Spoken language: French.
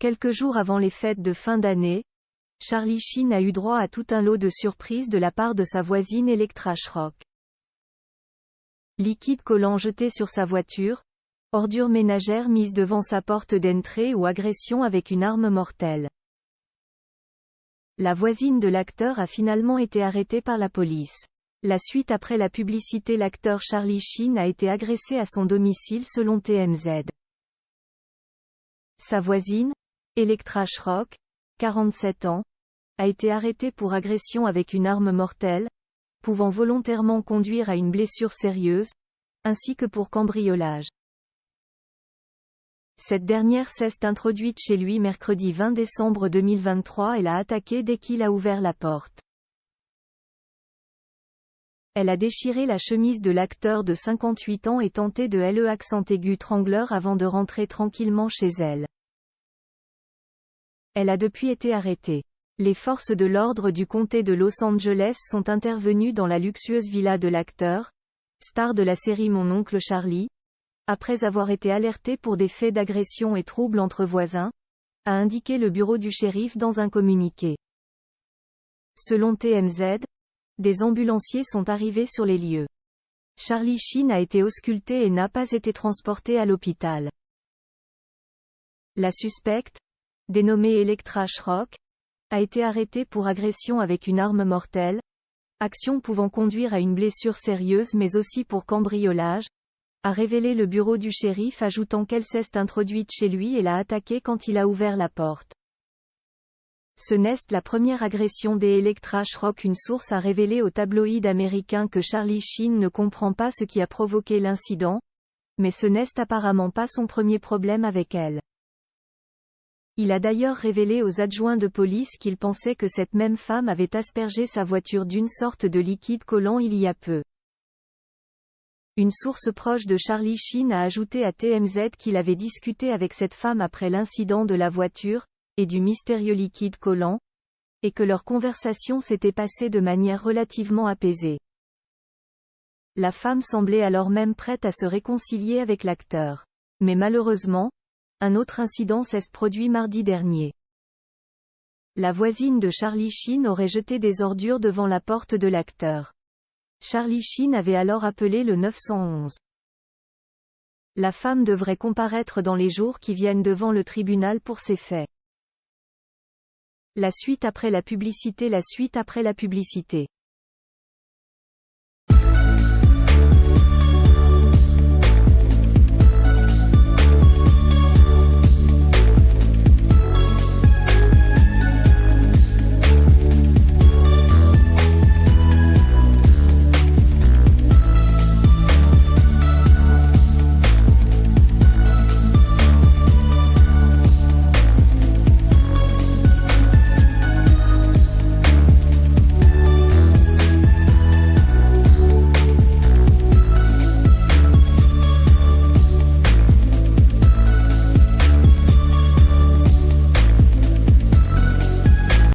Quelques jours avant les fêtes de fin d'année, Charlie Sheen a eu droit à tout un lot de surprises de la part de sa voisine Electra Shrock. Liquide collant jeté sur sa voiture, ordures ménagères mises devant sa porte d'entrée ou agression avec une arme mortelle. La voisine de l'acteur a finalement été arrêtée par la police. La suite après la publicité, l'acteur Charlie Sheen a été agressé à son domicile selon TMZ. Sa voisine, Electra Shrock, 47 ans, a été arrêtée pour agression avec une arme mortelle, pouvant volontairement conduire à une blessure sérieuse, ainsi que pour cambriolage. Cette dernière s'est introduite chez lui mercredi 20 décembre 2023 et l'a attaqué dès qu'il a ouvert la porte. Elle a déchiré la chemise de l'acteur de 58 ans et tenté de le accent aigu trangleur avant de rentrer tranquillement chez elle. Elle a depuis été arrêtée. Les forces de l'ordre du comté de Los Angeles sont intervenues dans la luxueuse villa de l'acteur, star de la série Mon oncle Charlie, après avoir été alerté pour des faits d'agression et troubles entre voisins, a indiqué le bureau du shérif dans un communiqué. Selon TMZ, des ambulanciers sont arrivés sur les lieux. Charlie Sheen a été ausculté et n'a pas été transporté à l'hôpital. La suspecte, dénommée Electra Shrock, a été arrêtée pour agression avec une arme mortelle, action pouvant conduire à une blessure sérieuse mais aussi pour cambriolage, a révélé le bureau du shérif, ajoutant qu'elle s'est introduite chez lui et l'a attaqué quand il a ouvert la porte. Ce n'est la première agression d'Electra Shrock. Une source a révélé au tabloïd américain que Charlie Sheen ne comprend pas ce qui a provoqué l'incident, mais ce n'est apparemment pas son premier problème avec elle. Il a d'ailleurs révélé aux adjoints de police qu'il pensait que cette même femme avait aspergé sa voiture d'une sorte de liquide collant il y a peu. Une source proche de Charlie Sheen a ajouté à TMZ qu'il avait discuté avec cette femme après l'incident de la voiture, et du mystérieux liquide collant, et que leur conversation s'était passée de manière relativement apaisée. La femme semblait alors même prête à se réconcilier avec l'acteur. Mais malheureusement, un autre incident s'est produit mardi dernier. La voisine de Charlie Sheen aurait jeté des ordures devant la porte de l'acteur. Charlie Sheen avait alors appelé le 911. La femme devrait comparaître dans les jours qui viennent devant le tribunal pour ces faits. La suite après la publicité.